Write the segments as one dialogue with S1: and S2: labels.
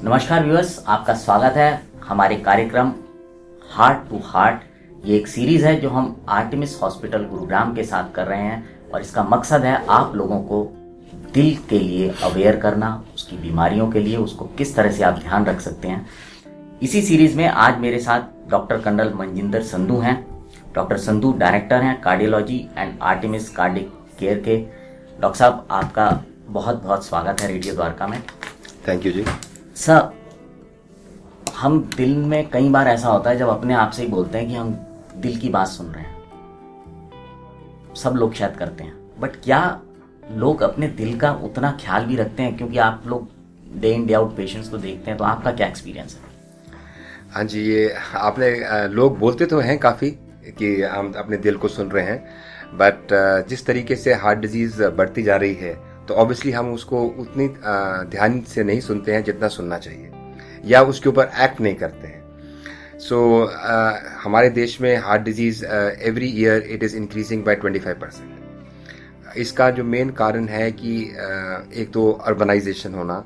S1: नमस्कार व्यूअर्स, आपका स्वागत है हमारे कार्यक्रम हार्ट टू हार्ट। ये एक सीरीज है जो हम आर्टेमिस हॉस्पिटल गुरुग्राम के साथ कर रहे हैं और इसका मकसद है आप लोगों को दिल के लिए अवेयर करना, उसकी बीमारियों के लिए उसको किस तरह से आप ध्यान रख सकते हैं। इसी सीरीज में आज मेरे साथ डॉक्टर कर्नल मनजिंदर संधू हैं। डॉक्टर संधू डायरेक्टर हैं cardiology and Artemis cardiac care के। डॉक्टर साहब, आपका बहुत बहुत स्वागत है रेडियो द्वारका में।
S2: Thank you ji.
S1: सर, हम दिल में कई बार ऐसा होता है जब अपने आप से ही बोलते हैं कि हम दिल की बात सुन रहे हैं। सब लोग शायद करते हैं, बट क्या लोग अपने दिल का उतना ख्याल भी रखते हैं? क्योंकि आप लोग day in day out patients को देखते हैं, तो आपका क्या एक्सपीरियंस है?
S2: हाँ जी, ये आपने लोग बोलते तो हैं काफ़ी कि हम अपने दिल को सुन रहे हैं, बट जिस तरीके से हार्ट डिजीज़ बढ़ती जा रही है तो ऑब्वियसली हम उसको उतनी ध्यान से नहीं सुनते हैं जितना सुनना चाहिए, या उसके ऊपर एक्ट नहीं करते हैं। सो हमारे देश में heart disease every year it is increasing by 25%। इसका जो मेन कारण है कि एक तो अर्बनाइजेशन होना,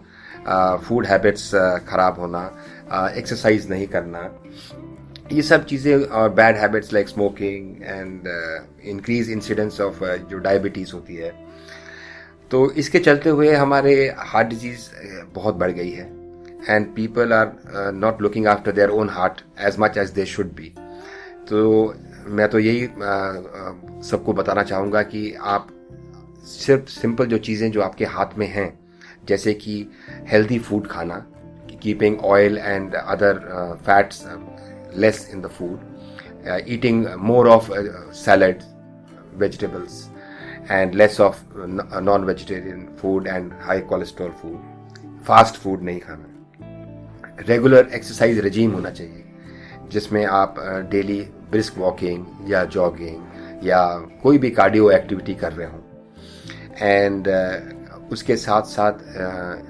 S2: फूड हैबिट्स ख़राब होना, एक्सरसाइज नहीं करना, ये सब चीज़ें, और bad habits like smoking and increase incidence of जो डायबिटीज़ होती है। तो इसके चलते हुए हमारे हार्ट डिजीज़ बहुत बढ़ गई है and people are not looking after their own heart as much as they should be. तो मैं तो यही सबको बताना चाहूँगा कि आप सिर्फ सिंपल जो चीज़ें जो आपके हाथ में हैं, जैसे कि हेल्दी फूड खाना, keeping oil and other fats less in the food, eating more of salad, vegetables and less of non-vegetarian food and high cholesterol food, fast food नहीं खाना, रेगुलर एक्सरसाइज रजीम होना चाहिए जिसमें आप डेली ब्रिस्क वॉकिंग या jogging या कोई भी कार्डियो एक्टिविटी कर रहे हों। एंड उसके साथ साथ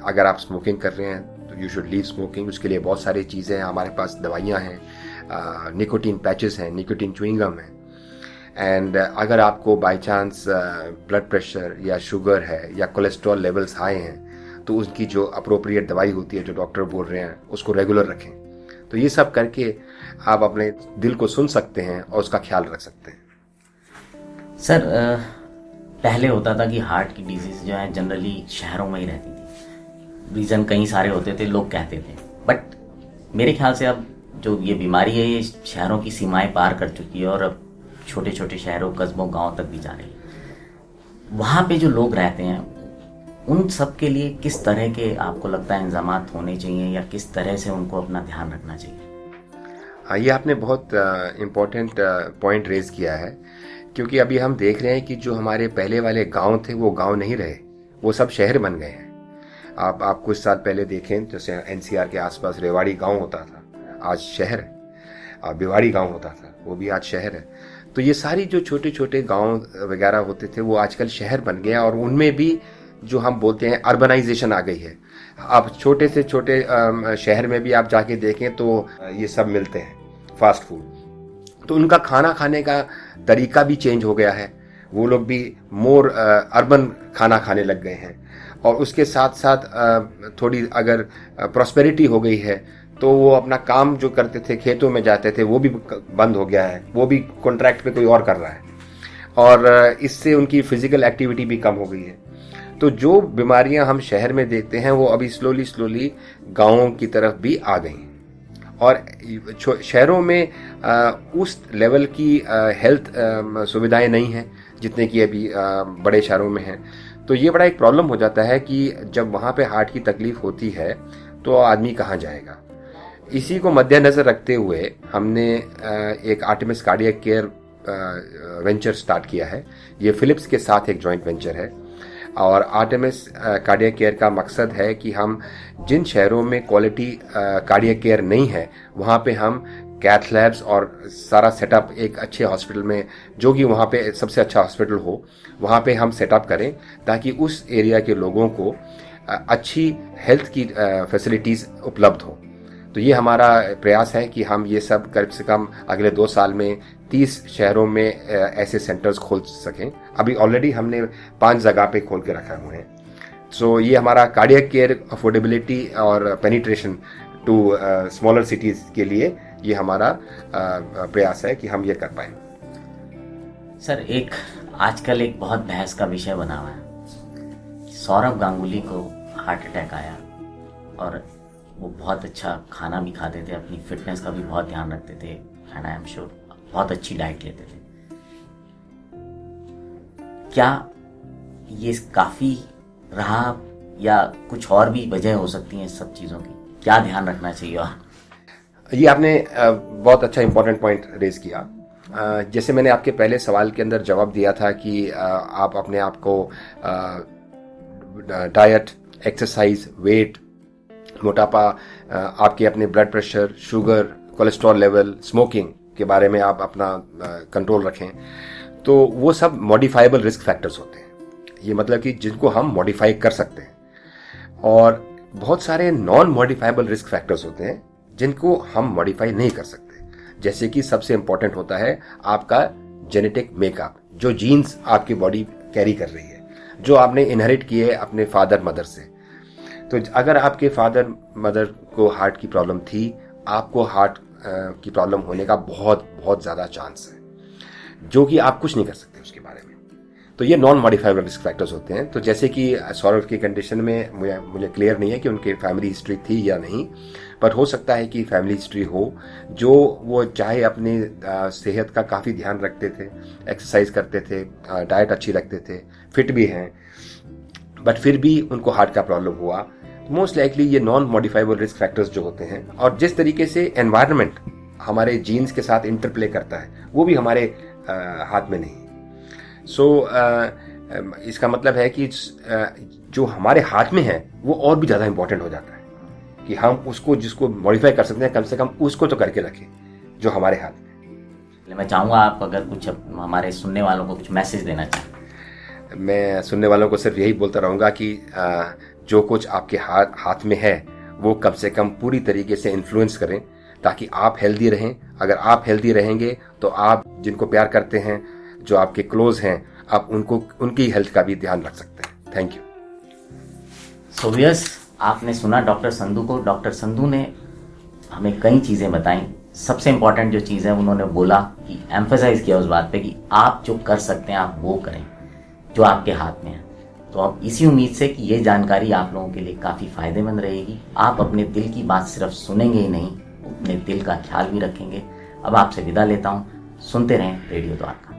S2: अगर आप स्मोकिंग कर रहे हैं तो यू शुड लीव स्मोकिंग। उसके लिए बहुत सारी चीज़ें हैं, हमारे पास दवाइयाँ हैं, निकोटीन पैचेस हैं, निकोटीन च्युइंगम है। एंड अगर आपको बाय चांस ब्लड प्रेशर या शुगर है या कोलेस्ट्रॉल लेवल्स हाई हैं तो उसकी जो अप्रोप्रिएट दवाई होती है, जो डॉक्टर बोल रहे हैं, उसको रेगुलर रखें। तो ये सब करके आप अपने दिल को सुन सकते हैं और उसका ख्याल रख सकते हैं।
S1: सर, पहले होता था कि हार्ट की डिजीज़ जो है जनरली शहरों में ही रहती थी। रीज़न कई सारे होते थे, लोग कहते थे, बट मेरे ख्याल से अब जो ये बीमारी है ये शहरों की सीमाएं पार कर चुकी है और अब छोटे छोटे शहरों, कस्बों, गांव तक भी जा रही है। वहाँ पे जो लोग रहते हैं उन सब के लिए किस तरह के आपको लगता है इंतजामात होने चाहिए या किस तरह से उनको अपना ध्यान रखना चाहिए?
S2: हाँ, ये आपने बहुत इम्पोर्टेंट पॉइंट रेज किया है, क्योंकि अभी हम देख रहे हैं कि जो हमारे पहले वाले गांव थे वो गांव नहीं रहे, वो सब शहर बन गए हैं। आप कुछ साल पहले देखें, जैसे एनसीआर के आसपास रेवाड़ी गांव होता था, आज शहर है, और भिवाड़ी गांव होता था, वो भी आज शहर है। तो ये सारी जो छोटे छोटे गांव वगैरह होते थे वो आजकल शहर बन गए, और उनमें भी जो हम बोलते हैं अर्बनाइजेशन आ गई है। अब छोटे से छोटे शहर में भी आप जाके देखें तो ये सब मिलते हैं फास्ट फूड। तो उनका खाना खाने का तरीका भी चेंज हो गया है, वो लोग भी मोर अर्बन खाना खाने लग गए हैं। और उसके साथ साथ थोड़ी अगर प्रॉस्पेरिटी हो गई है तो वो अपना काम जो करते थे, खेतों में जाते थे, वो भी बंद हो गया है, वो भी कॉन्ट्रैक्ट पे कोई और कर रहा है, और इससे उनकी फिजिकल एक्टिविटी भी कम हो गई है। तो जो बीमारियां हम शहर में देखते हैं वो अभी स्लोली स्लोली गाँवों की तरफ भी आ गई हैं, और शहरों में उस लेवल की हेल्थ सुविधाएं नहीं हैं जितने की अभी बड़े शहरों में हैं। तो ये बड़ा एक प्रॉब्लम हो जाता है कि जब वहाँ पे हार्ट की तकलीफ होती है तो आदमी कहाँ जाएगा। इसी को मद्देनजर रखते हुए हमने एक Artemis cardiac care venture start किया है। ये फिलिप्स के साथ एक जॉइंट वेंचर है, और आर्टेमिस कार्डियक केयर का मकसद है कि हम जिन शहरों में क्वालिटी कार्डियक केयर नहीं है वहाँ पे हम कैथ लैब्स और सारा सेटअप एक अच्छे हॉस्पिटल में, जो कि वहाँ पे सबसे अच्छा हॉस्पिटल हो, वहाँ पे हम सेटअप करें ताकि उस एरिया के लोगों को अच्छी हेल्थ की फैसिलिटीज़ उपलब्ध हो। तो ये हमारा प्रयास है कि हम ये सब कम से कम अगले 2 साल में 30 शहरों में ऐसे सेंटर्स खोल सकें। अभी ऑलरेडी हमने 5 जगह पे खोल के रखा हुए हैं। सो ये हमारा कार्डियक केयर अफोर्डेबिलिटी और पेनिट्रेशन टू स्मॉलर सिटीज़ के लिए ये हमारा प्रयास है कि हम ये कर पाएँ।
S1: सर, एक आजकल एक बहुत बहस का विषय बना हुआ है। सौरव गांगुली को हार्ट अटैक आया और वो बहुत अच्छा खाना भी खाते थे, अपनी फिटनेस का भी बहुत ध्यान रखते थे, एंड आई एम श्योर बहुत अच्छी डाइट लेते थे। क्या ये काफ़ी रहा या कुछ और भी वजह हो सकती हैं इस सब चीज़ों की? क्या ध्यान रखना चाहिए?
S2: ये आपने बहुत अच्छा इंपॉर्टेंट पॉइंट रेज किया। जैसे मैंने आपके पहले सवाल के अंदर जवाब दिया था कि आप अपने आप को डाइट, एक्सरसाइज, वेट, मोटापा, आपके अपने blood pressure, sugar, cholesterol level, smoking के बारे में आप अपना कंट्रोल रखें, तो वो सब मॉडिफाइबल रिस्क फैक्टर्स होते हैं। ये मतलब कि जिनको हम मॉडिफाई कर सकते हैं, और बहुत सारे नॉन मॉडिफाइबल रिस्क फैक्टर्स होते हैं जिनको हम मॉडिफाई नहीं कर सकते। जैसे कि सबसे इंपॉर्टेंट होता है आपका जेनेटिक मेकअप, जो जीन्स आपकी बॉडी कैरी कर रही है, जो आपने इनहेरिट किए अपने फादर मदर से। तो अगर आपके फादर मदर को हार्ट की प्रॉब्लम थी, आपको हार्ट की प्रॉब्लम होने का बहुत बहुत ज़्यादा चांस है, जो कि आप कुछ नहीं कर सकते उसके बारे में। तो ये नॉन मॉडिफाइबल रिस्क फैक्टर्स होते हैं। तो जैसे कि सौरव की कंडीशन में मुझे क्लियर नहीं है कि उनके फैमिली हिस्ट्री थी या नहीं, पर हो सकता है कि फैमिली हिस्ट्री हो, जो वो चाहे अपनी सेहत का काफ़ी ध्यान रखते थे, एक्सरसाइज करते थे, डाइट अच्छी रखते थे, फिट भी हैं, बट फिर भी उनको हार्ट का प्रॉब्लम हुआ। मोस्ट लाइकली ये नॉन मॉडिफाइबल रिस्क फैक्टर्स जो होते हैं, और जिस तरीके से एनवायरनमेंट हमारे जीन्स के साथ इंटरप्ले करता है, वो भी हमारे हाथ में नहीं। सो इसका मतलब है कि जो हमारे हाथ में है वो और भी ज़्यादा इंपॉर्टेंट हो जाता है कि हम उसको जिसको मॉडिफाई कर सकते हैं, कम से कम उसको तो करके रखें जो हमारे हाथ में।
S1: मैं चाहूँगा आप अगर कुछ हमारे सुनने वालों को कुछ मैसेज देना चाहें।
S2: मैं सुनने वालों को सिर्फ यही बोलता रहूँगा कि जो कुछ आपके हाथ में है वो कम से कम पूरी तरीके से इन्फ्लुएंस करें, ताकि आप हेल्दी रहें। अगर आप हेल्दी रहेंगे तो आप जिनको प्यार करते हैं, जो आपके क्लोज हैं, आप उनकी हेल्थ का भी ध्यान रख सकते हैं। Thank you.
S1: सो व्यूअर्स, आपने सुना डॉक्टर संधू को। डॉक्टर संधू ने हमें कई चीज़ें बताई। सबसे इम्पॉर्टेंट जो चीज़ है, उन्होंने बोला कि एम्फेसाइज किया उस बात पे कि आप जो कर सकते हैं आप वो करें जो आपके हाथ में है। तो अब इसी उम्मीद से कि ये जानकारी आप लोगों के लिए काफ़ी फ़ायदेमंद रहेगी। आप अपने दिल की बात सिर्फ सुनेंगे ही नहीं, अपने दिल का ख्याल भी रखेंगे। अब आपसे विदा लेता हूँ। सुनते रहें रेडियो द्वारका।